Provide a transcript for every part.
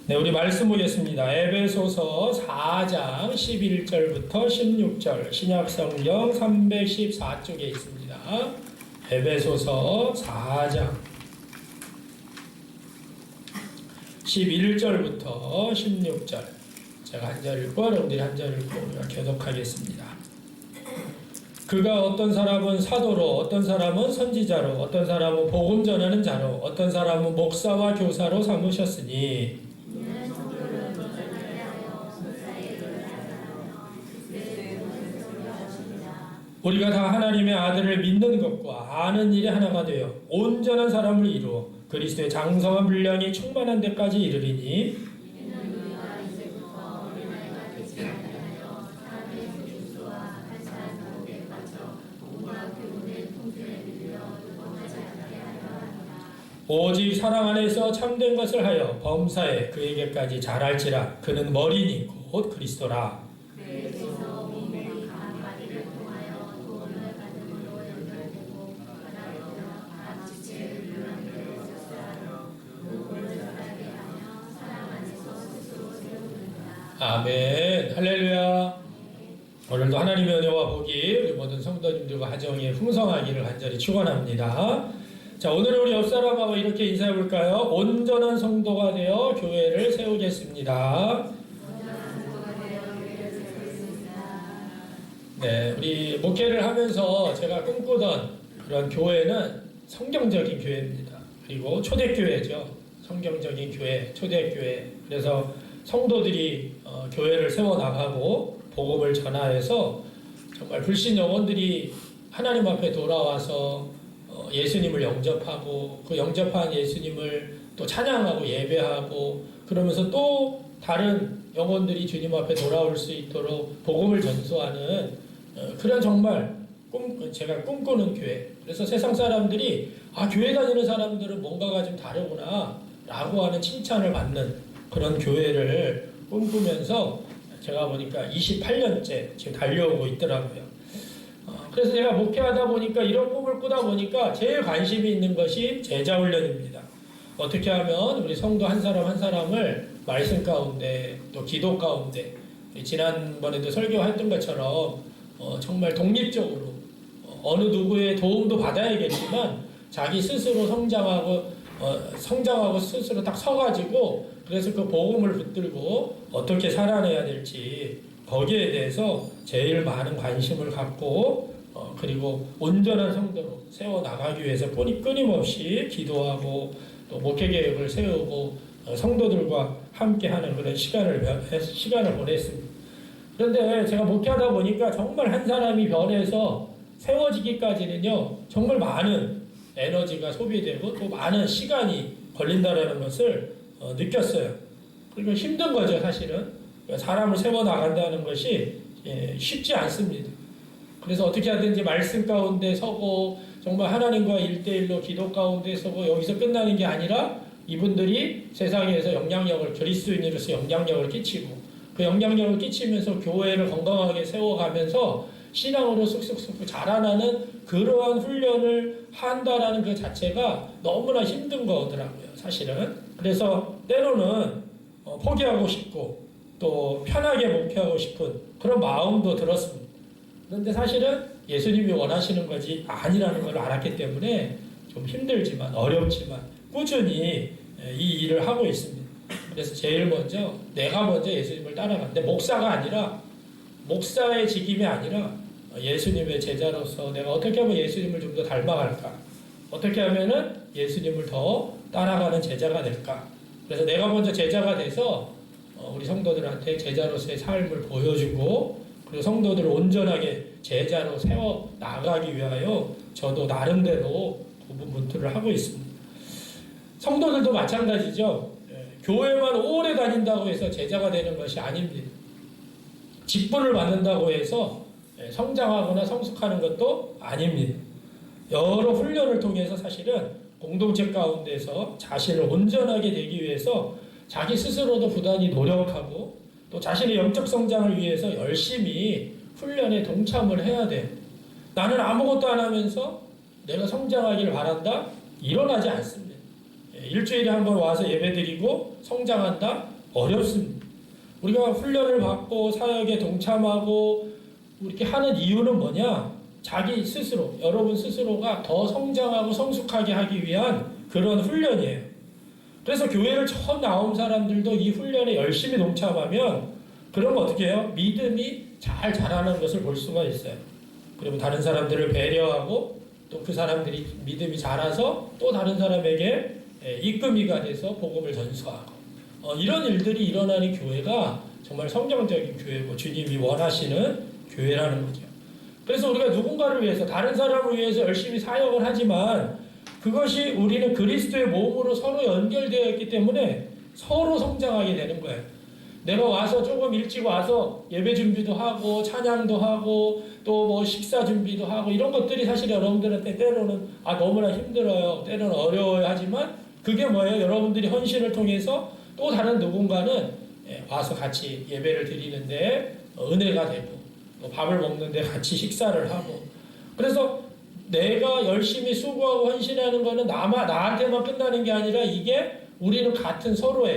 네, 우리 말씀 보겠습니다. 에베소서 4장 11절부터 16절 신약성경 314쪽에 있습니다. 에베소서 4장 11절부터 16절 제가 한 절 읽고 여러분들이 한 절 읽고 우리가 교독하겠습니다. 그가 어떤 사람은 사도로, 어떤 사람은 선지자로, 어떤 사람은 복음 전하는 자로, 어떤 사람은 목사와 교사로 삼으셨으니 우리가 다 하나님의 아들을 믿는 것과 아는 일이 하나가 되어 온전한 사람을 이루어 그리스도의 장성한 분량이 충만한 데까지 이르리니 오직 사랑 안에서 참된 것을 하여 범사에 그에게까지 자랄지라. 그는 머리니 곧 그리스도라. 아멘. 할렐루야. 오늘도 하나님의 은혜와 복이 우리 모든 성도님들과 가정에 풍성하기를 간절히 축원합니다. 자, 오늘은 우리 옆사람하고 이렇게 인사해 볼까요? 온전한 성도가 되어 교회를 세우겠습니다. 네, 우리 목회를 하면서 제가 꿈꾸던 그런 교회는 성경적인 교회입니다. 그리고 초대교회죠. 성경적인 교회, 초대교회. 그래서 성도들이 교회를 세워나가고 복음을 전하여서 정말 불신 영혼들이 하나님 앞에 돌아와서 예수님을 영접하고 그 영접한 예수님을 또 찬양하고 예배하고 그러면서 또 다른 영혼들이 주님 앞에 돌아올 수 있도록 복음을 전수하는 그런 정말 제가 꿈꾸는 교회. 그래서 세상 사람들이 교회 다니는 사람들은 뭔가가 좀 다르구나 라고 하는 칭찬을 받는 그런 교회를 꿈꾸면서 제가 보니까 28년째 지금 달려오고 있더라고요. 그래서 제가 목회하다 보니까 이런 꿈을 꾸다 보니까 제일 관심이 있는 것이 제자 훈련입니다. 어떻게 하면 우리 성도 한 사람 한 사람을 말씀 가운데 또 기도 가운데 지난번에도 설교했던 것처럼 정말 독립적으로 어느 누구의 도움도 받아야겠지만 자기 스스로 성장하고 스스로 딱 서가지고 그래서 그 복음을 붙들고 어떻게 살아내야 될지 거기에 대해서 제일 많은 관심을 갖고 그리고 온전한 성도로 세워나가기 위해서 끊임없이 기도하고 또 목회계획을 세우고 성도들과 함께하는 그런 시간을 보냈습니다. 그런데 제가 목회하다 보니까 정말 한 사람이 변해서 세워지기까지는요 정말 많은 에너지가 소비되고 또 많은 시간이 걸린다는 것을 느꼈어요. 그리고 힘든 거죠 사실은. 사람을 세워나간다는 것이 쉽지 않습니다. 그래서 어떻게 하든지 말씀 가운데 서고 정말 하나님과 1대1로 기도 가운데 서고 여기서 끝나는 게 아니라 이분들이 세상에서 영향력을 그리스도인으로서 영향력을 끼치고 그 영향력을 끼치면서 교회를 건강하게 세워가면서 신앙으로 쑥쑥쑥 자라나는 그러한 훈련을 한다라는 그 자체가 너무나 힘든 거더라고요 사실은. 그래서 때로는 포기하고 싶고 또 편하게 목회하고 싶은 그런 마음도 들었습니다. 그런데 사실은 예수님이 원하시는 것이 아니라는 걸 알았기 때문에 좀 힘들지만 어렵지만 꾸준히 이 일을 하고 있습니다. 그래서 제일 먼저 내가 먼저 예수님을 따라가는데 목사가 아니라 목사의 직임이 아니라 예수님의 제자로서 내가 어떻게 하면 예수님을 좀 더 닮아갈까? 어떻게 하면은 예수님을 더 따라가는 제자가 될까? 그래서 내가 먼저 제자가 돼서 우리 성도들한테 제자로서의 삶을 보여주고 그리고 성도들을 온전하게 제자로 세워 나가기 위하여 저도 나름대로 고분분투를 하고 있습니다. 성도들도 마찬가지죠. 교회만 오래 다닌다고 해서 제자가 되는 것이 아닙니다. 직분을 받는다고 해서 성장하거나 성숙하는 것도 아닙니다. 여러 훈련을 통해서 사실은 공동체 가운데서 자신을 온전하게 되기 위해서 자기 스스로도 부단히 노력하고 또 자신의 영적 성장을 위해서 열심히 훈련에 동참을 해야 돼요. 나는 아무것도 안 하면서 내가 성장하기를 바란다? 일어나지 않습니다. 일주일에 한 번 와서 예배드리고 성장한다? 어렵습니다. 우리가 훈련을 받고 사역에 동참하고 이렇게 하는 이유는 뭐냐? 자기 스스로, 여러분 스스로가 더 성장하고 성숙하게 하기 위한 그런 훈련이에요. 그래서 교회를 처음 나온 사람들도 이 훈련에 열심히 동참하면 그러면 어떻게 해요? 믿음이 잘 자라는 것을 볼 수가 있어요. 그리고 다른 사람들을 배려하고 또 그 사람들이 믿음이 자라서 또 다른 사람에게 이끌미가 돼서 복음을 전수하고 이런 일들이 일어나는 교회가 정말 성경적인 교회고 주님이 원하시는 교회라는 거죠. 그래서 우리가 누군가를 위해서 다른 사람을 위해서 열심히 사역을 하지만 그것이 우리는 그리스도의 몸으로 서로 연결되어 있기 때문에 서로 성장하게 되는 거예요. 내가 와서 조금 일찍 와서 예배 준비도 하고 찬양도 하고 또 뭐 식사 준비도 하고 이런 것들이 사실 여러분들한테 때로는 너무나 힘들어요. 때로는 어려워요. 하지만 그게 뭐예요? 여러분들이 헌신을 통해서 또 다른 누군가는 와서 같이 예배를 드리는데 은혜가 되고 또 밥을 먹는데 같이 식사를 하고 그래서 내가 열심히 수고하고 헌신하는 거는 나한테만 끝나는 게 아니라 이게 우리는 같은 서로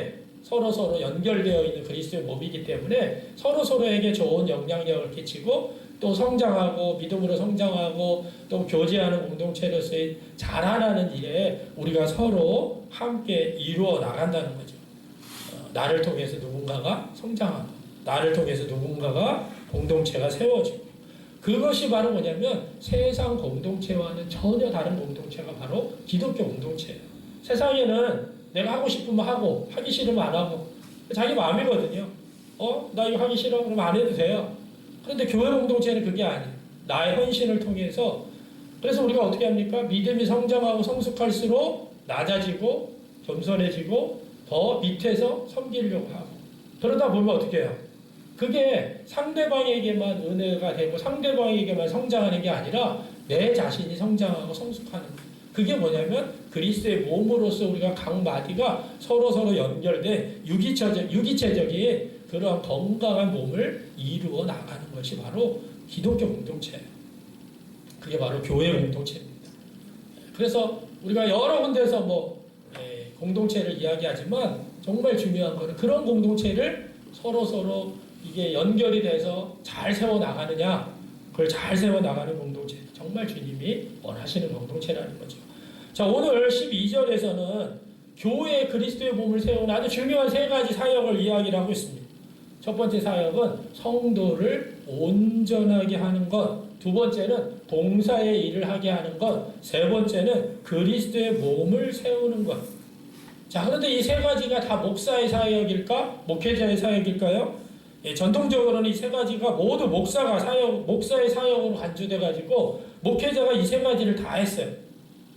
연결되어 있는 그리스도의 몸이기 때문에 서로에게 좋은 영향력을 끼치고 또 성장하고 믿음으로 성장하고 또 교제하는 공동체로서의 자라나는 일에 우리가 서로 함께 이루어 나간다는 거죠. 나를 통해서 누군가가 성장하고 나를 통해서 누군가가 공동체가 세워지고 그것이 바로 뭐냐면 세상 공동체와는 전혀 다른 공동체가 바로 기독교 공동체예요. 세상에는 내가 하고 싶으면 하고 하기 싫으면 안 하고 자기 마음이거든요. 나 이거 하기 싫어? 그럼 안 해도 돼요. 그런데 교회 공동체는 그게 아니에요. 나의 헌신을 통해서 그래서 우리가 어떻게 합니까? 믿음이 성장하고 성숙할수록 낮아지고 겸손해지고 더 밑에서 섬기려고 하고 그러다 보면 어떻게 해요? 그게 상대방에게만 은혜가 되고 상대방에게만 성장하는 게 아니라 내 자신이 성장하고 성숙하는 거예요. 그게 뭐냐면 그리스도의 몸으로서 우리가 각 마디가 서로 연결된 유기체적인 그러한 건강한 몸을 이루어 나가는 것이 바로 기독교 공동체예요. 그게 바로 교회 공동체입니다. 그래서 우리가 여러 군데서 공동체를 이야기하지만 정말 중요한 거는 그런 공동체를 서로 이게 연결이 돼서 잘 세워나가느냐 그걸 잘 세워나가는 공동체 정말 주님이 원하시는 공동체라는 거죠. 자, 오늘 12절에서는 교회 그리스도의 몸을 세우는 아주 중요한 세 가지 사역을 이야기를 하고 있습니다. 첫 번째 사역은 성도를 온전하게 하는 것, 두 번째는 봉사의 일을 하게 하는 것, 세 번째는 그리스도의 몸을 세우는 것. 자, 그런데 이 세 가지가 다 목사의 사역일까? 목회자의 사역일까요? 전통적으로는 이 세 가지가 모두 목사의 사역으로 간주돼가지고 목회자가 이 세 가지를 다 했어요.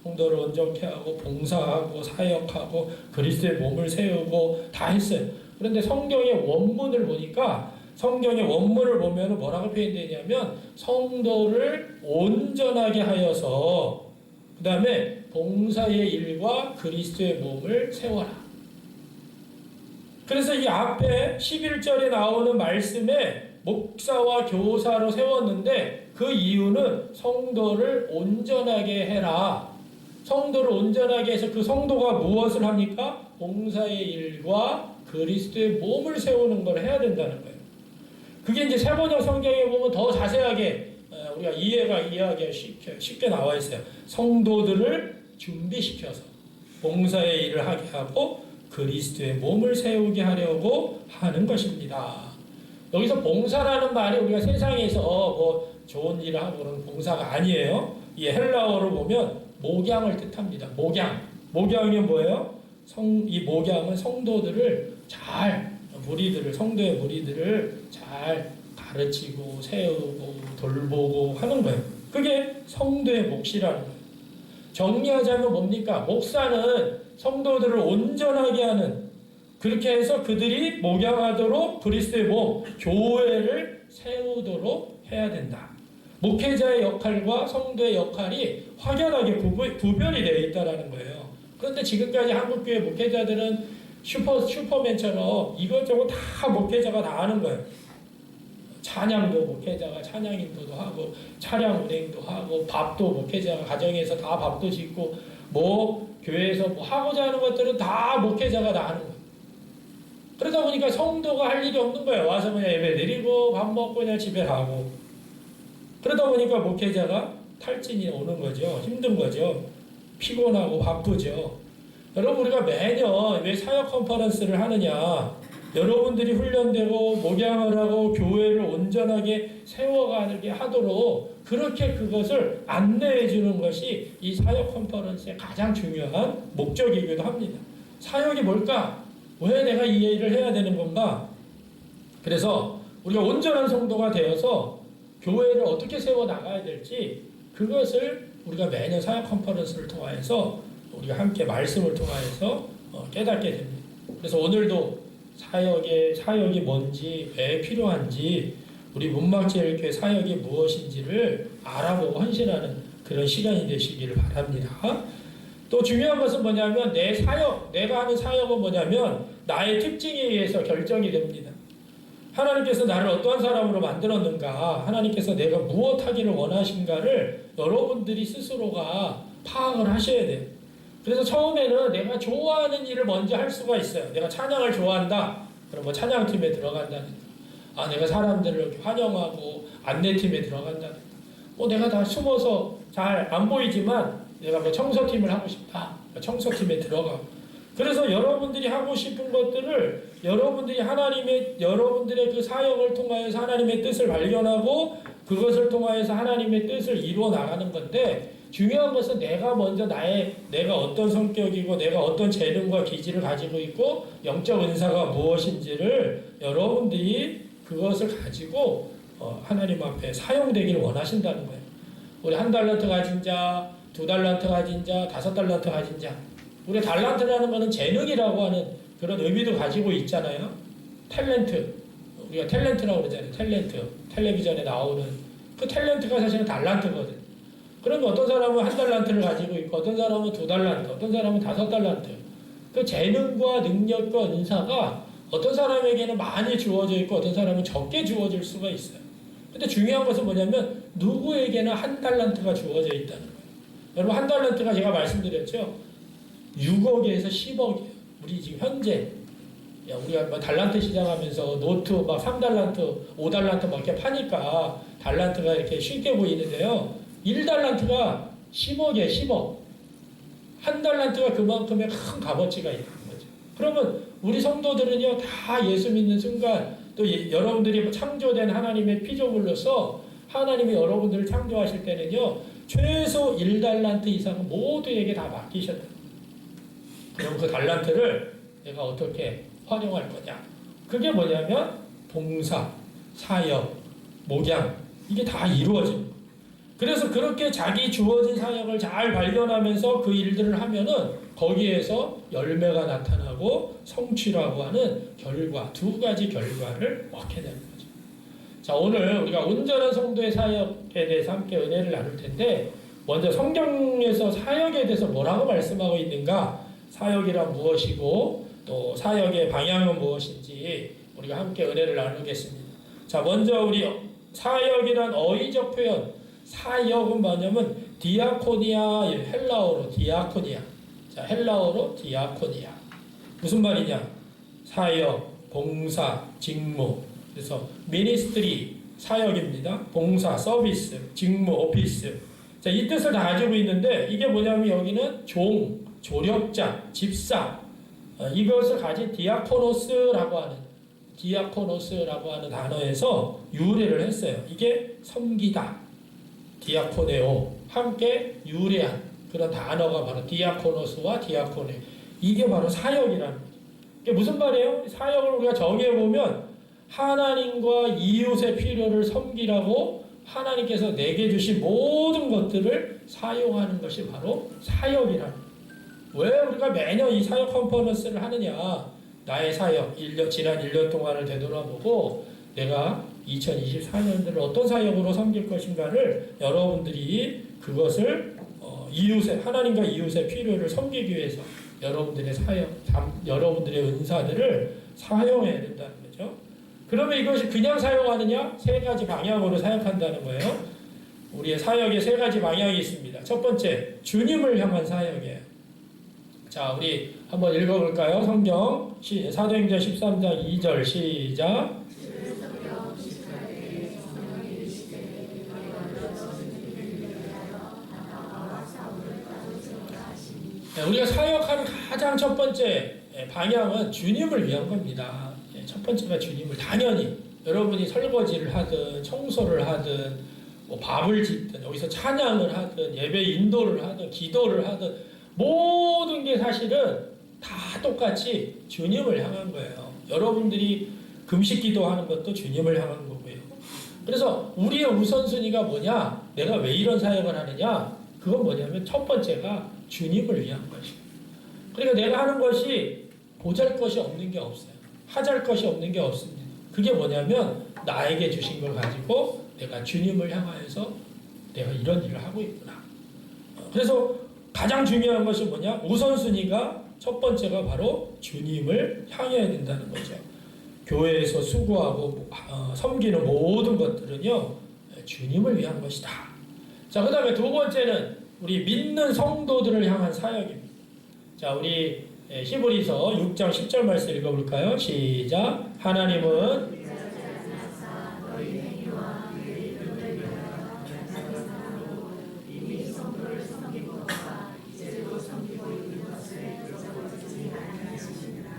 성도를 온전케 하고 봉사하고 사역하고 그리스도의 몸을 세우고 다 했어요. 그런데 성경의 원문을 보니까 성경의 원문을 보면 뭐라고 표현되냐면 성도를 온전하게 하여서 그 다음에 봉사의 일과 그리스도의 몸을 세워라. 그래서 이 앞에 11절에 나오는 말씀에 목사와 교사로 세웠는데 그 이유는 성도를 온전하게 해라. 성도를 온전하게 해서 그 성도가 무엇을 합니까? 봉사의 일과 그리스도의 몸을 세우는 걸 해야 된다는 거예요. 그게 이제 세번역 성경에 보면 더 자세하게 우리가 이해하기 쉽게 나와 있어요. 성도들을 준비시켜서 봉사의 일을 하게 하고 그리스도의 몸을 세우게 하려고 하는 것입니다. 여기서 봉사라는 말이 우리가 세상에서 좋은 일을 하고 그런 봉사가 아니에요. 이 헬라어로 보면 목양을 뜻합니다. 목양이 뭐예요? 이 목양은 성도들을 성도의 무리들을 잘 가르치고 세우고 돌보고 하는 거예요. 그게 성도의 몫이라는 거예요. 정리하자면 뭡니까? 목사는 성도들을 온전하게 하는 그렇게 해서 그들이 목양하도록 그리스도의 몸, 교회를 세우도록 해야 된다. 목회자의 역할과 성도의 역할이 확연하게 구별이 되어 있다는 거예요. 그런데 지금까지 한국교회 목회자들은 슈퍼맨처럼 이것저것 다 목회자가 다 하는 거예요. 찬양도 목회자가 찬양 인도도 하고 차량 운행도 하고 밥도 목회자가 가정에서 다 밥도 짓고 뭐 교회에서 뭐 하고자 하는 것들은 다 목회자가 다 하는 거예요. 그러다 보니까 성도가 할 일이 없는 거예요. 와서 그냥 예배 드리고 밥 먹고 그냥 집에 가고. 그러다 보니까 목회자가 탈진이 오는 거죠. 힘든 거죠. 피곤하고 바쁘죠. 여러분, 우리가 매년 왜 사역 컨퍼런스를 하느냐? 여러분들이 훈련되고 목양을 하고 교회를 온전하게 세워가게 하도록 그렇게 그것을 안내해 주는 것이 이 사역 컨퍼런스의 가장 중요한 목적이기도 합니다. 사역이 뭘까? 왜 내가 이 일을 해야 되는 건가? 그래서 우리가 온전한 성도가 되어서 교회를 어떻게 세워 나가야 될지 그것을 우리가 매년 사역 컨퍼런스를 통해서 우리가 함께 말씀을 통해서 깨닫게 됩니다. 그래서 오늘도 사역이 뭔지, 왜 필요한지, 우리 문막제일교회 사역이 무엇인지를 알아보고 헌신하는 그런 시간이 되시기를 바랍니다. 또 중요한 것은 뭐냐면 내가 하는 사역은 뭐냐면 나의 특징에 의해서 결정이 됩니다. 하나님께서 나를 어떠한 사람으로 만들었는가, 하나님께서 내가 무엇 하기를 원하신가를 여러분들이 스스로가 파악을 하셔야 돼요. 그래서 처음에는 내가 좋아하는 일을 먼저 할 수가 있어요. 내가 찬양을 좋아한다. 그럼 뭐 찬양팀에 들어간다든가, 내가 사람들을 이렇게 환영하고 안내팀에 들어간다든가, 뭐 내가 다 숨어서 잘 안 보이지만 내가 뭐 청소팀을 하고 싶다. 청소팀에 들어가고. 그래서 여러분들이 하고 싶은 것들을 여러분들의 그 사역을 통하여서 하나님의 뜻을 발견하고 그것을 통하여서 하나님의 뜻을 이루어 나가는 건데, 중요한 것은 내가 먼저 내가 어떤 성격이고 내가 어떤 재능과 기질을 가지고 있고 영적 은사가 무엇인지를 여러분들이 그것을 가지고 하나님 앞에 사용되기를 원하신다는 거예요. 우리 1달란트 가진 자, 2달란트 가진 자, 5달란트 가진 자. 우리 달란트라는 것은 재능이라고 하는 그런 의미도 가지고 있잖아요. 탤런트. 우리가 탤런트라고 그러잖아요. 탤런트. 텔레비전에 나오는 그 탤런트가 사실은 달란트거든. 그러면 어떤 사람은 1달란트를 가지고 있고 어떤 사람은 2달란트, 어떤 사람은 5달란트. 그 재능과 능력과 은사가 어떤 사람에게는 많이 주어져 있고 어떤 사람은 적게 주어질 수가 있어요. 근데 중요한 것은 뭐냐면 누구에게나 1달란트가 주어져 있다는 거예요. 여러분, 1달란트가 제가 말씀드렸죠. 6억에서 10억이에요. 우리 지금 현재 우리가 뭐 달란트 시장하면서 노트 막 3달란트, 5달란트 막 이렇게 파니까 달란트가 이렇게 쉽게 보이는데요. 1달란트가 10억이에요. 10억. 1달란트가 그만큼의 큰 값어치가 있는 거죠. 그러면 우리 성도들은요, 다 예수 믿는 순간 또 여러분들이 창조된 하나님의 피조물로서 하나님이 여러분들을 창조하실 때는요, 최소 1달란트 이상은 모두에게 다 맡기셨다. 그럼 그 달란트를 내가 어떻게 활용할 거냐? 그게 뭐냐면 봉사, 사역, 목양, 이게 다 이루어집니다. 그래서 그렇게 자기 주어진 사역을 잘 발견하면서 그 일들을 하면은 거기에서 열매가 나타나고 성취라고 하는 결과, 2가지 결과를 얻게 되는 거죠. 자, 오늘 우리가 온전한 성도의 사역에 대해서 함께 은혜를 나눌 텐데, 먼저 성경에서 사역에 대해서 뭐라고 말씀하고 있는가, 사역이란 무엇이고 또 사역의 방향은 무엇인지 우리가 함께 은혜를 나누겠습니다. 자, 먼저 우리 사역이란 어휘적 표현, 사역은 뭐냐면 디아코니아, 헬라어로 디아코니아. 자, 헬라어로 디아코니아. 무슨 말이냐? 사역, 봉사, 직무. 그래서 미니스트리, 사역입니다. 봉사, 서비스, 직무, 오피스. 자, 이 뜻을 다 가지고 있는데 이게 뭐냐면 여기는 종, 조력자, 집사, 이것을 가진 디아코노스라고 하는 단어에서 유래를 했어요. 이게 섬기다. 디아코네오, 함께 유래한 그런 단어가 바로 디아코노스와 디아코네. 이게 바로 사역이라는 거죠. 이게 무슨 말이에요? 사역을 우리가 정해보면 하나님과 이웃의 필요를 섬기라고 하나님께서 내게 주신 모든 것들을 사용하는 것이 바로 사역이라는 거예요. 왜 우리가 매년 이 사역 컨퍼런스를 하느냐? 나의 사역, 지난 1년 동안을 되돌아보고 내가 2024년도를 어떤 사역으로 섬길 것인가를 여러분들이 그것을 하나님과 이웃의 필요를 섬기기 위해서 여러분들의 사역, 여러분들의 은사들을 사용해야 된다는 거죠. 그러면 이것이 그냥 사용하느냐? 3가지 방향으로 사역한다는 거예요. 우리의 사역에 3가지 방향이 있습니다. 첫 번째, 주님을 향한 사역이에요. 자, 우리 한번 읽어볼까요? 성경 사도행전 13장 2절 시작. 네, 우리가 사역하는 가장 첫 번째 방향은 주님을 위한 겁니다. 첫 번째가 주님을, 당연히 여러분이 설거지를 하든 청소를 하든 뭐 밥을 짓든 여기서 찬양을 하든 예배 인도를 하든 기도를 하든 모든 게 사실은 다 똑같이 주님을 향한 거예요. 여러분들이 금식 기도하는 것도 주님을 향한 거고요. 그래서 우리의 우선순위가 뭐냐? 내가 왜 이런 사역을 하느냐? 그건 뭐냐면 첫 번째가 주님을 위한 것이에요. 그러니까 내가 하는 것이 보잘것이 없는 게 없어요. 하잘 것이 없는 게 없습니다. 그게 뭐냐면 나에게 주신 걸 가지고 내가 주님을 향하여서 내가 이런 일을 하고 있구나. 그래서 가장 중요한 것이 뭐냐? 우선순위가 첫 번째가 바로 주님을 향해야 된다는 거죠. 교회에서 수고하고 섬기는 모든 것들은요, 주님을 위한 것이다. 자, 그 다음에 두 번째는 우리 믿는 성도들을 향한 사역입니다. 자, 우리 히브리서 6장 10절 말씀 읽어볼까요? 시작. 하나님은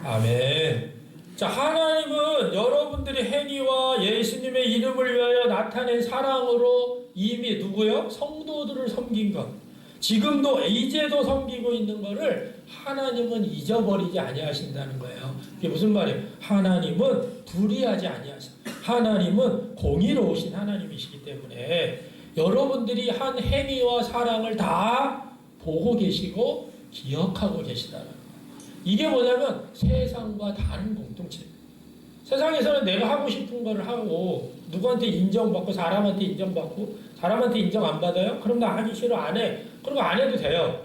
아멘. 자, 하나님은 여러분들의 행위와 예수님의 이름을 위하여 나타낸 사랑으로 이미 누구요? 성도들을 섬긴 것. 지금도 이제도 섬기고 있는 것을 하나님은 잊어버리지 아니하신다는 거예요. 그게 무슨 말이에요? 하나님은 불의하지 아니하신다. 하나님은 공의로우신 하나님이시기 때문에 여러분들이 한 행위와 사랑을 다 보고 계시고 기억하고 계시다는 거예요. 이게 뭐냐면 세상과 다른 공동체입니다. 세상에서는 내가 하고 싶은 걸 하고 누구한테 인정받고 사람한테 인정받고 사람한테 인정 안 받아요? 그럼 나 하기 싫어 안 해. 그럼 안 해도 돼요.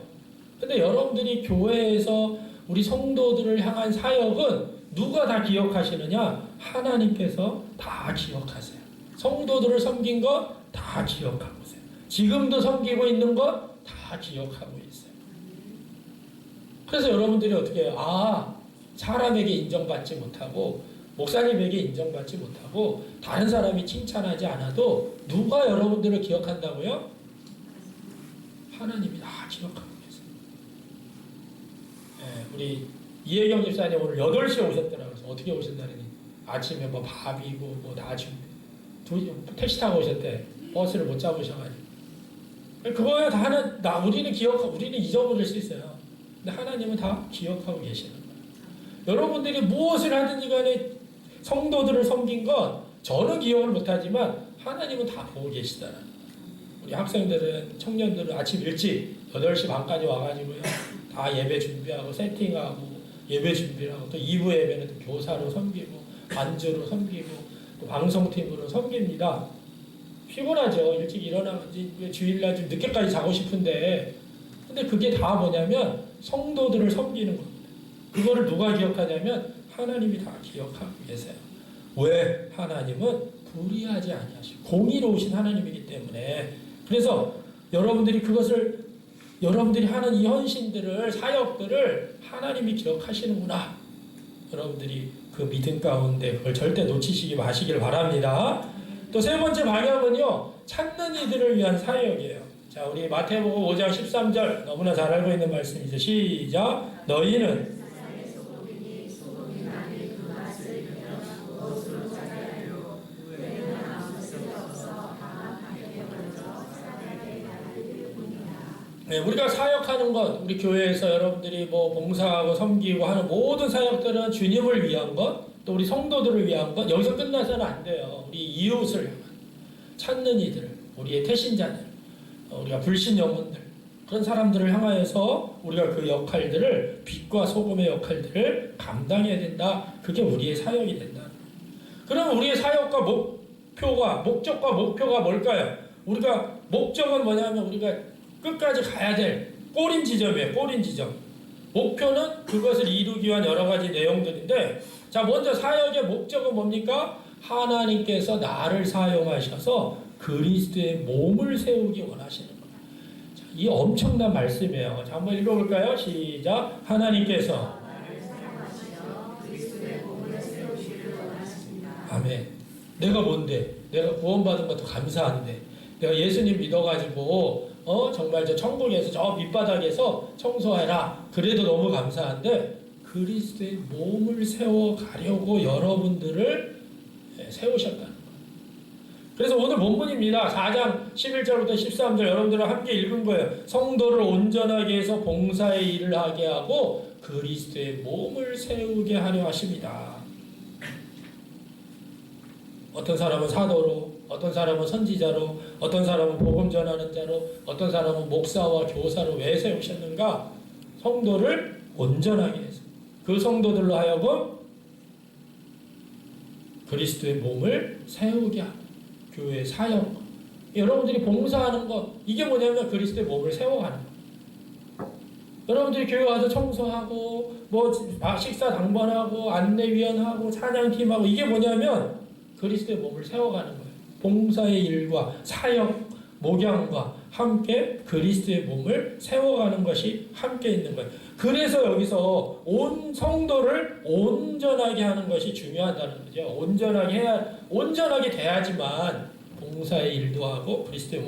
근데 여러분들이 교회에서 우리 성도들을 향한 사역은 누가 다 기억하시느냐? 하나님께서 다 기억하세요. 성도들을 섬긴 것 다 기억하고 있어요. 지금도 섬기고 있는 것 다 기억하고 있어요. 그래서 여러분들이 어떻게 해요? 아, 사람에게 인정받지 못하고 목사님에게 인정받지 못하고 다른 사람이 칭찬하지 않아도 누가 여러분들을 기억한다고요? 하나님이 다 기억하고 계세요. 네, 우리 이혜경 집사님 오늘 8시에 오셨더라고요. 그래서 어떻게 오셨다니 아침에 뭐 밥이고 뭐 다 준비 택시 타고 오셨대. 버스를 못 잡으셔가지고. 그거야 다 우리는 우리는 잊어버릴 수 있어요. 근데 하나님은 다 기억하고 계시는 거예요. 여러분들이 무엇을 하든지 간에 성도들을 섬긴 건 저는 기억을 못하지만 하나님은 다 보고 계시다는 거예요. 우리 학생들은 청년들은 아침 일찍 8시 반까지 와가지고요. 다 예배 준비하고 세팅하고 예배 준비를 하고 또 2부 예배는 또 교사로 섬기고 반주로 섬기고 또 방송팀으로 섬깁니다. 피곤하죠. 일찍 일어나지 주일날 좀 늦게까지 자고 싶은데 근데 그게 다 뭐냐면 성도들을 섬기는 겁니다. 그거를 누가 기억하냐면 하나님이 다 기억하고 계세요. 왜? 하나님은 불의하지 아니하시고 공의로우신 하나님이기 때문에 그래서 여러분들이 하는 이 헌신들을 사역들을 하나님이 기억하시는구나. 여러분들이 그 믿음 가운데 그걸 절대 놓치시기 마시길 바랍니다. 또 세 번째 방향은요, 찾는 이들을 위한 사역이에요. 자, 우리 마태복음 5장 13절 너무나 잘 알고 있는 말씀이죠. 시작. 너희는 네, 우리가 사역하는 것, 우리 교회에서 여러분들이 뭐 봉사하고 섬기고 하는 모든 사역들은 주님을 위한 것, 또 우리 성도들을 위한 것, 여기서 끝나서는 안 돼요. 우리 이웃을 향한, 찾는 이들, 우리의 태신자들, 우리가 불신 영혼들, 그런 사람들을 향하여서 우리가 그 역할들을, 빛과 소금의 역할들을 감당해야 된다. 그게 우리의 사역이 된다. 그럼 우리의 사역과 목적과 목표가 뭘까요? 우리가 목적은 뭐냐면 우리가 끝까지 가야 될 꼬린 지점이에요. 꼬린 지점. 목표는 그것을 이루기 위한 여러 가지 내용들인데, 자, 먼저 사역의 목적은 뭡니까? 하나님께서 나를 사용하셔서 그리스도의 몸을 세우기 원하시는 거예요. 자, 이 엄청난 말씀이에요. 자, 한번 읽어볼까요? 시작. 하나님께서 아멘. 내가 뭔데? 내가 구원받은 것도 감사한데 내가 예수님 믿어가지고 정말 저 천국에서 저 밑바닥에서 청소해라. 그래도 너무 감사한데 그리스도의 몸을 세워가려고 여러분들을 세우셨다는 거예요. 그래서 오늘 본문입니다. 4장 11절부터 13절 여러분들과 함께 읽은 거예요. 성도를 온전하게 해서 봉사의 일을 하게 하고 그리스도의 몸을 세우게 하려 하십니다. 어떤 사람은 사도로, 어떤 사람은 선지자로, 어떤 사람은 복음 전하는 자로, 어떤 사람은 목사와 교사로 왜 세우셨는가? 성도를 온전하게 해서 그 성도들로 하여금 그리스도의 몸을 세우게 하는 교회 사역. 여러분들이 봉사하는 것 이게 뭐냐면 그리스도의 몸을 세워가는 것. 여러분들이 교회 와서 청소하고 뭐 식사 당번하고 안내위원하고 찬양팀하고 이게 뭐냐면 그리스도의 몸을 세워가는 거예요. 봉사의 일과 사역, 목양과 함께 그리스도의 몸을 세워가는 것이 함께 있는 거예요. 그래서 여기서 온 성도를 온전하게 하는 것이 중요하다는 거죠. 온전하게 돼야지만 봉사의 일도 하고 그리스도의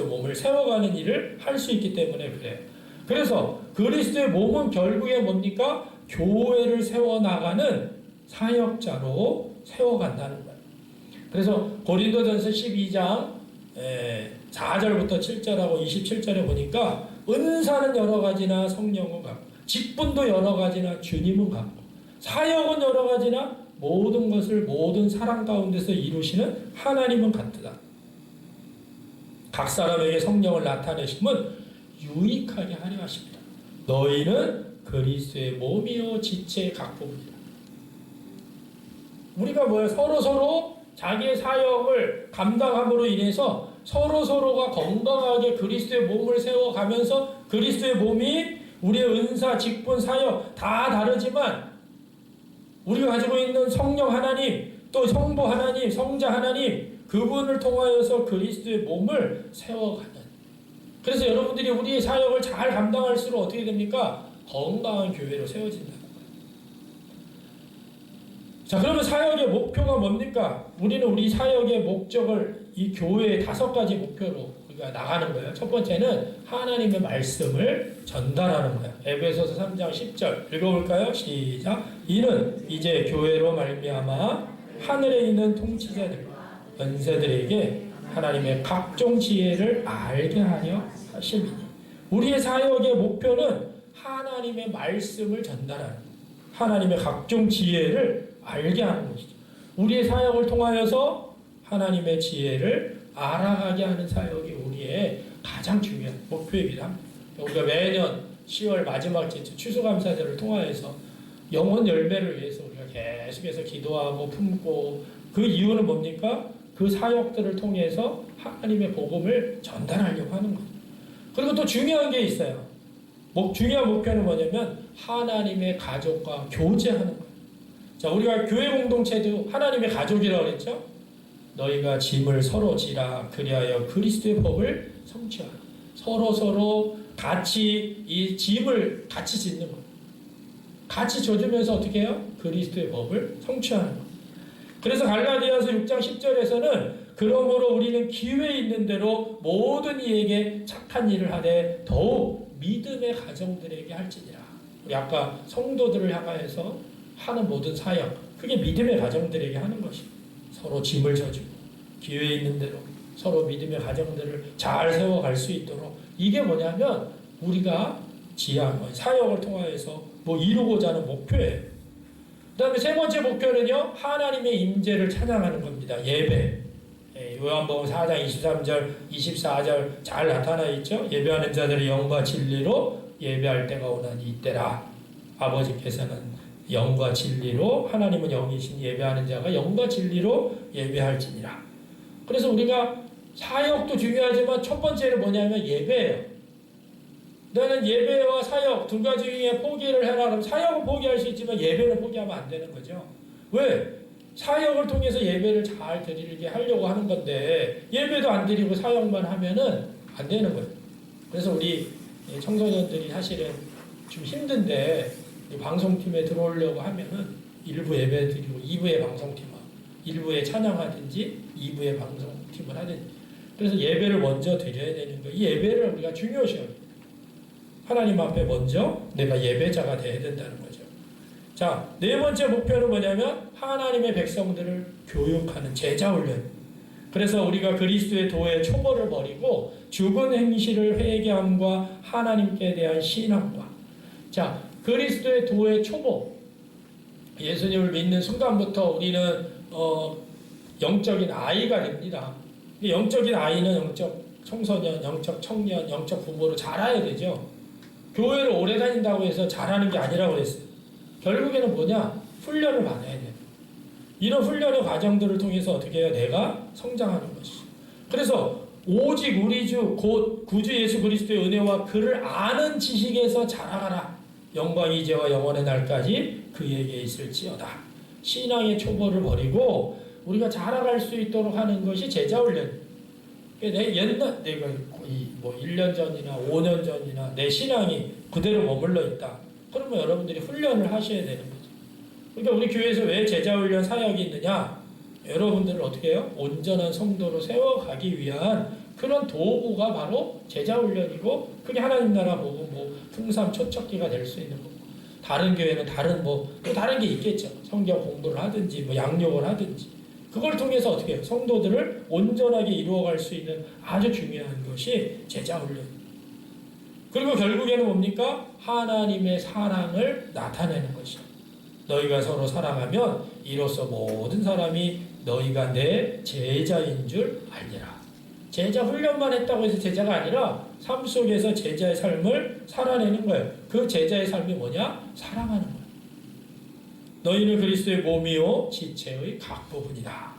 몸을 세워가는 일을 할 수 있기 때문에 그래요. 그래서 그리스도의 몸은 결국에 뭡니까? 교회를 세워나가는 사역자로 세워간다는 거예요. 그래서 고린도전서 12장 4절부터 7절하고 27절에 보니까 은사는 여러 가지나 성령은 같고 직분도 여러 가지나 주님은 같고 사역은 여러 가지나 모든 것을 모든 사랑 가운데서 이루시는 하나님은 같으다. 각 사람에게 성령을 나타내심은 유익하게 하려 하십니다. 너희는 그리스도의 몸이요 지체의 각 부분이다. 우리가 뭐예요? 서로 자기의 사역을 감당함으로 인해서 서로가 건강하게 그리스도의 몸을 세워가면서 그리스도의 몸이 우리의 은사, 직분, 사역 다 다르지만 우리가 가지고 있는 성령 하나님, 또 성부 하나님, 성자 하나님 그분을 통하여서 그리스도의 몸을 세워가는. 그래서 여러분들이 우리의 사역을 잘 감당할수록 어떻게 됩니까? 건강한 교회로 세워진다는 거예요. 자, 그러면 사역의 목표가 뭡니까? 우리는 우리 사역의 목적을 이 교회의 5가지 목표로 우리가 나가는 거예요. 첫 번째는 하나님의 말씀을 전달하는 거예요. 에베소서 3장 10절 읽어볼까요? 시작. 이는 이제 교회로 말미암아 하늘에 있는 통치자들, 권세들에게 하나님의 각종 지혜를 알게 하려 하심이니. 우리의 사역의 목표는 하나님의 말씀을 전달하는 거예요. 하나님의 각종 지혜를 알게 하는 것이죠. 우리의 사역을 통하여서 하나님의 지혜를 알아가게 하는 사역이 우리의 가장 중요한 목표이기도 합니다. 우리가 매년 10월 마지막 주일 추수감사절을 통하여서 영혼 열매를 위해서 우리가 계속해서 기도하고 품고 그 이유는 뭡니까? 그 사역들을 통해서 하나님의 복음을 전달하려고 하는 거예요. 그리고 또 중요한 게 있어요. 중요한 목표는 뭐냐면 하나님의 가족과 교제하는 거예요. 자, 우리가 교회 공동체도 하나님의 가족이라고 그랬죠? 너희가 짐을 서로 지라 그리하여 그리스도의 법을 성취하라. 서로 같이 이 짐을 같이 짓는 거예요. 같이 져주면서 어떻게 해요? 그리스도의 법을 성취하는 거예요. 그래서 갈라디아서 6장 10절에서는 그러므로 우리는 기회 있는 대로 모든 이에게 착한 일을 하되 더욱 믿음의 가정들에게 할지니라. 우리 아까 성도들을 향하여서 하는 모든 사역, 그게 믿음의 가정들에게 하는 것입니다. 서로 짐을 져주고 기회 있는 대로 서로 믿음의 가정들을 잘 세워갈 수 있도록 이게 뭐냐면 우리가 지향, 사역을 통하여서 이루고자 하는 목표예요. 그 다음에 세 번째 목표는요, 하나님의 임재를 찬양하는 겁니다. 예배. 요한복음 4장 23절, 24절 잘 나타나 있죠. 예배하는 자들이 영과 진리로 예배할 때가 오나니 이때라. 아버지께서는 영과 진리로, 하나님은 영이신 예배하는 자가 영과 진리로 예배할지니라. 그래서 우리가 사역도 중요하지만 첫 번째는 뭐냐면 예배예요. 너는 예배와 사역 두 가지 중에 포기를 해라. 그럼 사역은 포기할 수 있지만 예배는 포기하면 안 되는 거죠. 왜? 사역을 통해서 예배를 잘 드리게 하려고 하는 건데 예배도 안 드리고 사역만 하면은 안 되는 거예요. 그래서 우리 청소년들이 사실은 좀 힘든데 방송팀에 들어오려고 하면은 1부 예배 드리고 2부에 방송팀하고 1부에 찬양하든지 2부에 방송팀을 하든지 그래서 예배를 먼저 드려야 되는 거예요. 이 예배를 우리가 중요시해요. 하나님 앞에 먼저 내가 예배자가 돼야 된다는 거죠. 자, 네 번째 목표는 뭐냐면 하나님의 백성들을 교육하는 제자 훈련. 그래서 우리가 그리스도의 도의 초보를 버리고 죽은 행실을 회개함과 하나님께 대한 신앙과 자, 그리스도의 도의 초보 예수님을 믿는 순간부터 우리는 영적인 아이가 됩니다. 영적인 아이는 영적 청소년, 영적 청년, 영적 부모로 자라야 되죠. 교회를 오래 다닌다고 해서 잘하는 게 아니라고 그랬어요. 결국에는 뭐냐? 훈련을 받아야 돼요. 이런 훈련의 과정들을 통해서 어떻게 해요? 내가 성장하는 것이죠. 그래서 오직 우리 주 곧 구주 예수 그리스도의 은혜와 그를 아는 지식에서 자라가라. 영광이 이제와 영원의 날까지 그에게 있을지어다. 신앙의 초보를 버리고 우리가 자라갈 수 있도록 하는 것이 제자 훈련. 내가 1년 전이나 5년 전이나 내 신앙이 그대로 머물러 있다. 그러면 여러분들이 훈련을 하셔야 되는 거죠. 그러니까 우리 교회에서 왜 제자훈련 사역이 있느냐? 여러분들을 어떻게 해요? 온전한 성도로 세워가기 위한 그런 도구가 바로 제자훈련이고 그게 하나님 나라 보고 풍삼 초척기가 될 수 있는 거고 다른 교회는 또 다른 게 있겠죠. 성경 공부를 하든지 양육을 하든지 그걸 통해서 어떻게 해요? 성도들을 온전하게 이루어갈 수 있는 아주 중요한 것이 제자훈련. 그리고 결국에는 뭡니까? 하나님의 사랑을 나타내는 것이죠. 너희가 서로 사랑하면 이로써 모든 사람이 너희가 내 제자인 줄 알리라. 제자 훈련만 했다고 해서 제자가 아니라 삶 속에서 제자의 삶을 살아내는 거예요. 그 제자의 삶이 뭐냐? 사랑하는 거예요. 너희는 그리스도의 몸이요 지체의 각 부분이다.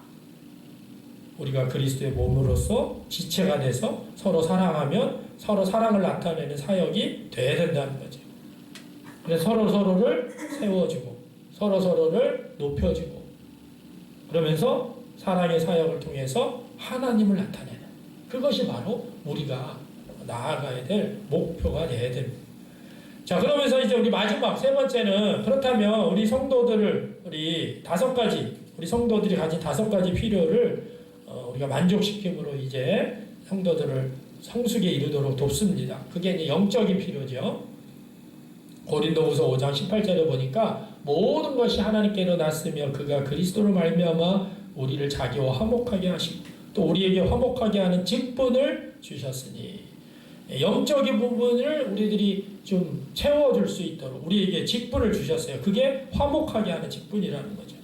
우리가 그리스도의 몸으로서 지체가 돼서 서로 사랑하면 서로 사랑을 나타내는 사역이 돼야 된다는 거죠. 그래서 서로를 세워주고 서로를 높여주고 그러면서 사랑의 사역을 통해서 하나님을 나타내는 그것이 바로 우리가 나아가야 될 목표가 돼야 됩니다. 자, 그러면서 이제 우리 마지막 세 번째는 그렇다면 우리 성도들을 우리 성도들이 가진 5가지 필요를 우리가 만족시킴으로 이제 성도들을 성숙에 이르도록 돕습니다. 그게 이제 영적인 필요죠. 고린도후서 5장 18절에 보니까 모든 것이 하나님께로 났으며 그가 그리스도로 말미암아 우리를 자기와 화목하게 하시고 또 우리에게 화목하게 하는 직분을 주셨으니 영적인 부분을 우리들이 좀 채워줄 수 있도록 우리에게 직분을 주셨어요. 그게 화목하게 하는 직분이라는 거죠.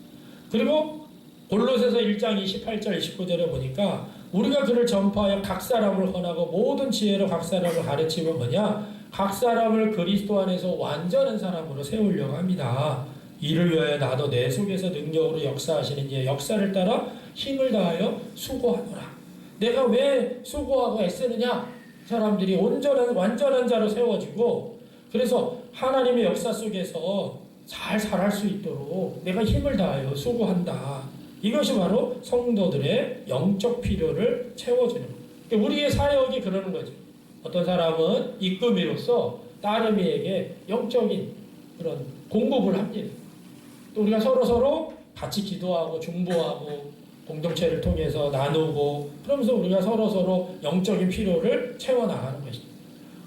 그리고 골로새서 1장 28절 29절에 보니까 우리가 그를 전파하여 각 사람을 권하고 모든 지혜로 각 사람을 가르치면 뭐냐? 각 사람을 그리스도 안에서 완전한 사람으로 세우려고 합니다. 이를 위하여 나도 내 속에서 능력으로 역사하시는 이의 역사를 따라 힘을 다하여 수고하노라. 내가 왜 수고하고 애쓰느냐? 사람들이 완전한 자로 세워지고 그래서 하나님의 역사 속에서 잘 살아갈 수 있도록 내가 힘을 다하여 수고한다. 이것이 바로 성도들의 영적 필요를 채워주는 거예요. 우리의 사역이 그러는 거죠. 어떤 사람은 이끄미로서 따르미에게 영적인 그런 공급을 합니다. 또 우리가 서로 같이 기도하고 중보하고 공동체를 통해서 나누고 그러면서 우리가 서로 영적인 필요를 채워나가는 것입니다.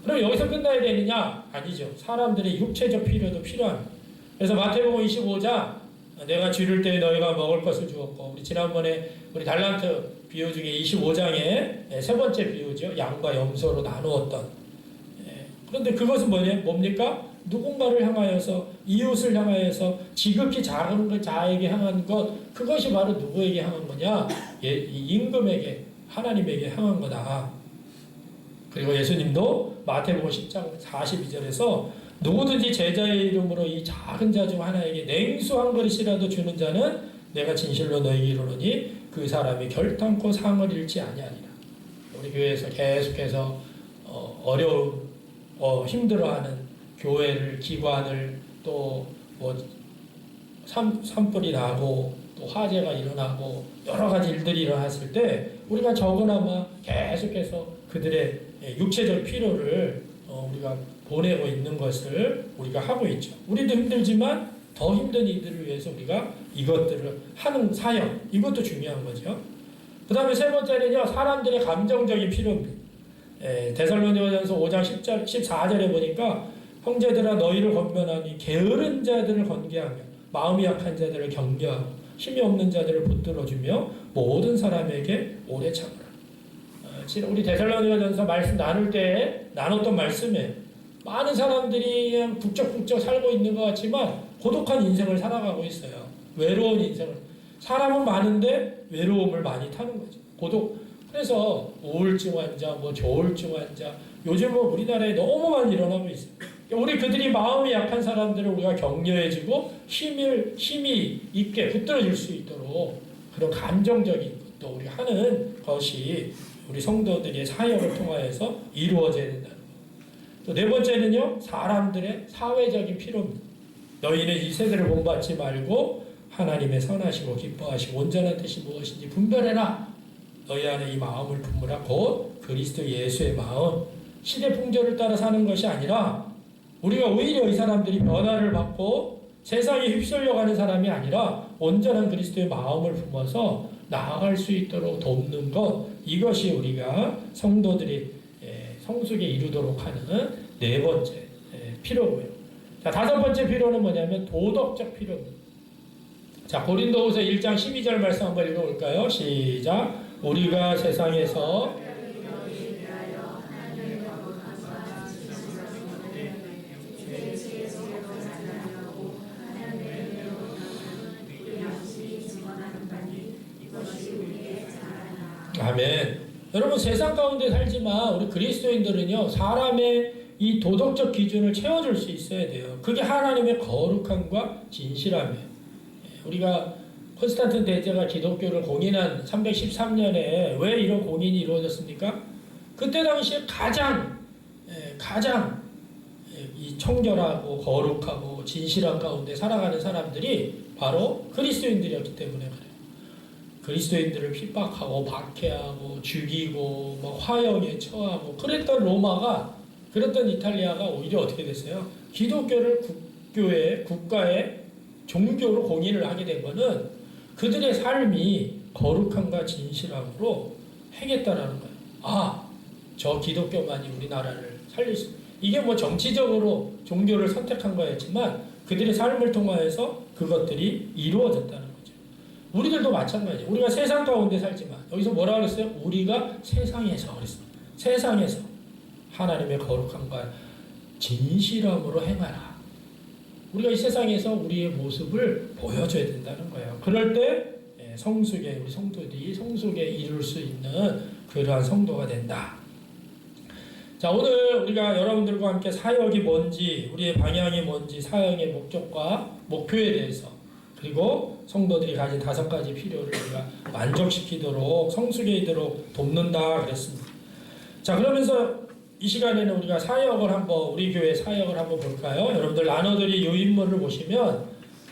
그럼 여기서 끝나야 되느냐? 아니죠. 사람들의 육체적 필요도 필요합니다. 그래서 마태복음 25장 내가 줄일 때 너희가 먹을 것을 주었고 우리 지난번에 우리 달란트 비유 중에 25장의 세 번째 비유죠. 양과 염소로 나누었던 그런데 그것은 뭡니까? 누군가를 향하여서 이웃을 향하여서 지극히 작은 자에게 향한 것 그것이 바로 누구에게 향한 거냐? 임금에게 하나님에게 향한 거다. 그리고 예수님도 마태복음 10장 42절에서 누구든지 제자의 이름으로 이 작은 자 중 하나에게 냉수 한 그릇이라도 주는 자는 내가 진실로 너희에게 이르노니 그 사람이 결탄코 상을 잃지 아니하리라. 우리 교회에서 계속해서 어려움, 힘들어하는 교회를, 기관을 또 산불이 나고 또 화재가 일어나고 여러 가지 일들이 일어났을 때 우리가 적으나마 계속해서 그들의 육체적 피로를 우리가 보내고 있는 것을 우리가 하고 있죠. 우리도 힘들지만 더 힘든 이들을 위해서 우리가 이것들을 하는 사역, 이것도 중요한 거죠. 그 다음에 세 번째는요, 사람들의 감정적인 필요입니다. 데살로니가전서 5장 10절, 14절에 보니까 형제들아 너희를 권면하니 게으른 자들을 권계하며 마음이 약한 자들을 격려하고 힘이 없는 자들을 붙들어주며 모든 사람에게 오래 참으라. 우리 데살로니가전서 말씀 나눌 때 나눴던 말씀에 많은 사람들이 그냥 북적북적 살고 있는 것 같지만 고독한 인생을 살아가고 있어요. 외로운 인생을. 사람은 많은데 외로움을 많이 타는 거죠. 고독. 그래서 우울증 환자, 조울증 환자, 요즘 우리나라에 너무 많이 일어나고 있어요. 우리 그들이 마음이 약한 사람들을 우리가 격려해주고 힘이 있게 붙들어줄 수 있도록 그런 감정적인 것도 우리가 하는 것이 우리 성도들의 사역을 통하여서 이루어져야 된다는 것. 또 네 번째는요, 사람들의 사회적인 필요입니다. 너희는 이 세대를 본받지 말고 하나님의 선하시고 기뻐하시고 온전한 뜻이 무엇인지 분별해라. 너희 안에 이 마음을 품으라. 곧 그리스도 예수의 마음. 시대 풍조를 따라 사는 것이 아니라 우리가 오히려 이 사람들이 변화를 받고 세상에 휩쓸려가는 사람이 아니라 온전한 그리스도의 마음을 품어서 나아갈 수 있도록 돕는 것, 이것이 우리가 성도들이 성숙에 이루도록 하는 네 번째 필요고요. 자, 다섯 번째 필요는 뭐냐면 도덕적 필요입니다. 자, 고린도후서 1장 12절 말씀 한번 읽어볼까요? 시작. 우리가 세상에서 아멘. 여러분 세상 가운데 살지만 우리 그리스도인들은요 사람의 이 도덕적 기준을 채워줄 수 있어야 돼요. 그게 하나님의 거룩함과 진실함이에요. 우리가 콘스탄틴 대제가 기독교를 공인한 313년에 왜 이런 공인이 이루어졌습니까? 그때 당시에 가장 이 청결하고 거룩하고 진실한 가운데 살아가는 사람들이 바로 그리스도인들이었기 때문에 그래요. 그리스도인들을 핍박하고 박해하고 죽이고 화형에 처하고 그랬던 그랬던 이탈리아가 오히려 어떻게 됐어요? 기독교를 국가의 종교로 공인을 하게 된 것은 그들의 삶이 거룩함과 진실함으로 행했다라는 거예요. 아, 저 기독교만이 우리나라를 살릴 수. 이게 정치적으로 종교를 선택한 거였지만 그들의 삶을 통하여서 그것들이 이루어졌다는 거죠. 우리들도 마찬가지예요. 우리가 세상 가운데 살지만 여기서 뭐라 그랬어요? 우리가 세상에서 그랬어요. 세상에서 하나님의 거룩함과 진실함으로 행하라. 우리가 이 세상에서 우리의 모습을 보여줘야 된다는 거예요. 그럴 때 우리 성도들이 성숙에 이룰 수 있는 그러한 성도가 된다. 자, 오늘 우리가 여러분들과 함께 사역이 뭔지, 우리의 방향이 뭔지, 사역의 목적과 목표에 대해서, 그리고 성도들이 가진 5가지 필요를 우리가 만족시키도록 성숙에 이르도록 돕는다 그랬습니다. 자, 그러면서 이 시간에는 우리가 우리 교회 사역을 한번 볼까요? 여러분들 나눠드린 요인물을 보시면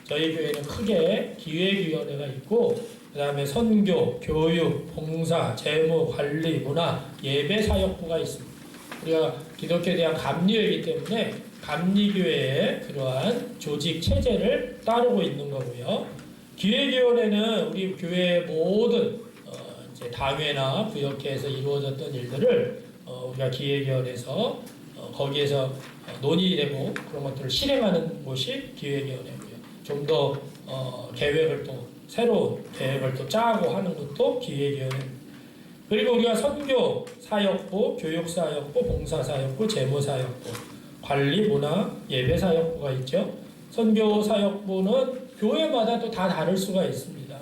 저희 교회는 크게 기획위원회가 있고 그 다음에 선교, 교육, 봉사, 재무, 관리, 문화, 예배 사역부가 있습니다. 우리가 기독교에 대한 감리이기 때문에 감리교회의 그러한 조직 체제를 따르고 있는 거고요. 기획위원회는 우리 교회의 모든 이제 당회나 구역회에서 이루어졌던 일들을 우리가 기획위원회에서 거기에서 논의되고 그런 것들을 실행하는 곳이 기획위원회고요. 좀 더 새로운 계획을 또 짜고 하는 것도 기획위원회입니다. 그리고 우리가 선교 사역부, 교육 사역부, 봉사 사역부, 재무 사역부, 관리, 문화, 예배 사역부가 있죠. 선교 사역부는 교회마다 또 다 다를 수가 있습니다.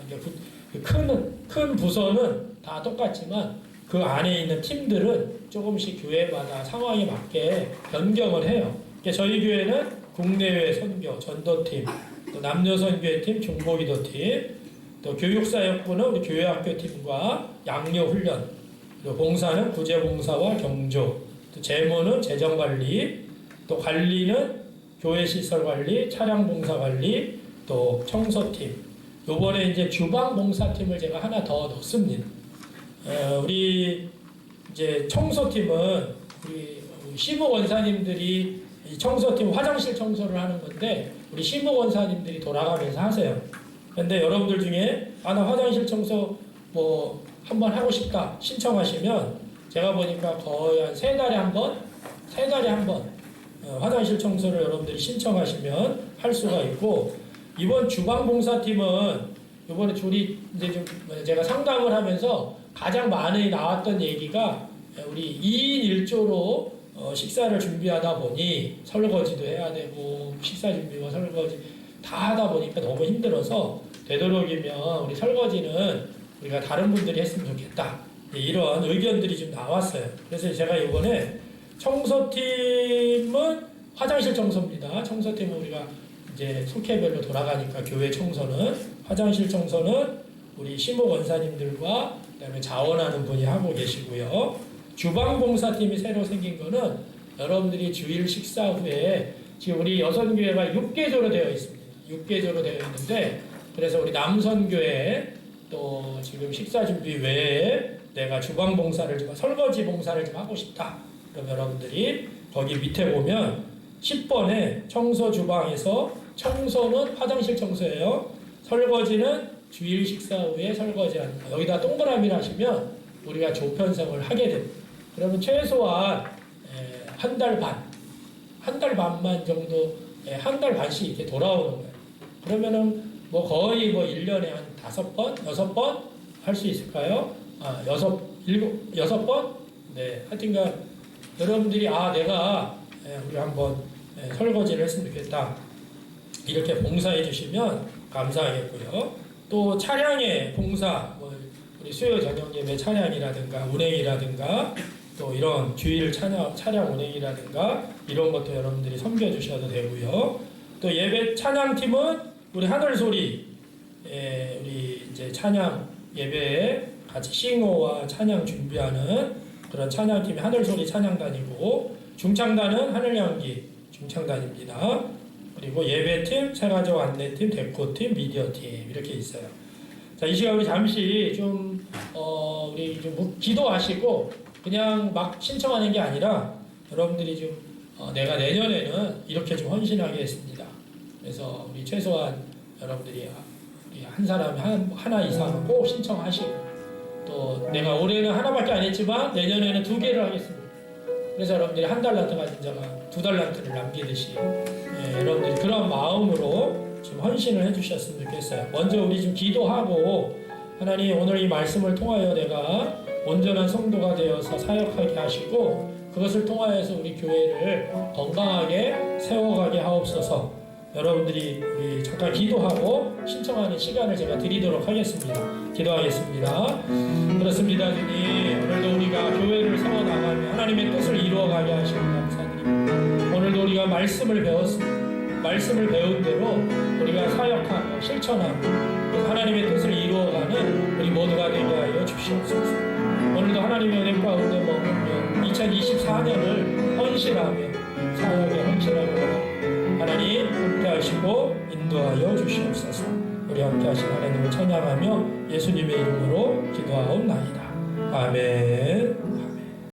큰 부서는 다 똑같지만 그 안에 있는 팀들은 조금씩 교회마다 상황에 맞게 변경을 해요. 저희 교회는 국내외 선교, 전도팀, 또 남녀 선교팀, 중보기도팀, 또 교육사역부는 우리 교회학교팀과 양료훈련, 그리고 봉사는 구제봉사와 경조, 또 재무는 재정관리, 또 관리는 교회시설관리, 차량봉사관리, 또 청소팀. 요번에 이제 주방봉사팀을 제가 하나 더 넣습니다. 우리 이제 청소팀은 우리 시무 원사님들이 이 청소팀 화장실 청소를 하는 건데 우리 시무 원사님들이 돌아가면서 하세요. 근데 여러분들 중에 나 화장실 청소 뭐 한번 하고 싶다 신청하시면 제가 보니까 거의 한 세 달에 한 번 화장실 청소를 여러분들이 신청하시면 할 수가 있고, 이번 주방봉사팀은 이번에 둘이 이제 좀 제가 상담을 하면서 가장 많이 나왔던 얘기가 우리 2인 1조로 식사를 준비하다 보니 설거지도 해야 되고 식사 준비와 설거지 다 하다 보니까 너무 힘들어서 되도록이면 우리 설거지는 우리가 다른 분들이 했으면 좋겠다, 이런 의견들이 좀 나왔어요. 그래서 제가 이번에 청소팀은 화장실 청소입니다. 청소팀은 우리가 이제 속해별로 돌아가니까 교회 청소는, 화장실 청소는 우리 시목 원사님들과 그다음에 자원하는 분이 하고 계시고요. 주방봉사팀이 새로 생긴 거는 여러분들이 주일 식사 후에 지금 우리 여선교회가 6개조로 되어 있습니다. 6개조로 되어 있는데, 그래서 우리 남선교회 또 지금 식사 준비 외에 내가 주방 봉사를 좀, 설거지 봉사를 좀 하고 싶다. 그럼 여러분들이 거기 밑에 보면 10번에 청소 주방에서 청소는 화장실 청소예요. 설거지는 주일 식사 후에 설거지하는 거. 여기다 동그라미를 하시면 우리가 조편성을 하게 됩니다. 그러면 최소한 한 달 반만 정도, 한 달 반씩 이렇게 돌아오는 거예요. 그러면은 뭐 거의 뭐 1년에 한 5번, 6번 할 수 있을까요? 6번? 네. 하여튼간 여러분들이 내가 우리 한번 설거지를 했으면 좋겠다, 이렇게 봉사해 주시면 감사하겠고요. 또 차량의 봉사, 뭐 우리 수요 저녁 예배 차량이라든가 운행이라든가 또 이런 주일 차량 운행이라든가 이런 것도 여러분들이 섬겨주셔도 되고요. 또 예배 찬양팀은 우리 하늘소리, 우리 이제 찬양 예배에 같이 싱어와 찬양 준비하는 그런 찬양팀이 하늘소리 찬양단이고, 중창단은 하늘향기 중창단입니다. 그리고 예배팀, 새가족 안내팀, 데코팀, 미디어팀 이렇게 있어요. 자, 이 시간 우리 잠시 좀 우리 좀 기도하시고, 그냥 막 신청하는 게 아니라 여러분들이 좀 내가 내년에는 이렇게 좀 헌신하게 했습니다. 그래서 우리 최소한 여러분들이 우리 한 사람이 하나 이상 꼭 신청하시고, 또 내가 올해는 하나밖에 안 했지만 내년에는 2개를 하겠습니다. 그래서 여러분들이 1달란트 가진 자가 2달란트를 남기듯이 여러분들이 그런 마음으로 지금 헌신을 해주셨으면 좋겠어요. 먼저 우리 좀 기도하고, 하나님 오늘 이 말씀을 통하여 내가 온전한 성도가 되어서 사역하게 하시고, 그것을 통하여서 우리 교회를 건강하게 세워가게 하옵소서. 여러분들이 우리 잠깐 기도하고 신청하는 시간을 제가 드리도록 하겠습니다. 기도하겠습니다. 그렇습니다, 주님. 오늘도 우리가 교회를 세워나가며 하나님의 뜻을 이루어가게 하시는 감사드립니다. 오늘도 우리가 말씀을 배웠습니다. 말씀을 배운 대로 우리가 사역하고 실천하고 하나님의 뜻을 이루어가는 우리 모두가 되게 하여 주시옵소서. 오늘도 하나님의 은혜 가운데 머물며 2024년을 헌신하며 사역에 헌신하며 하나님 함께 하시고 인도하여 주시옵소서. 우리 함께 하신 하나님을 찬양하며 예수님의 이름으로 기도하옵나이다. 아멘.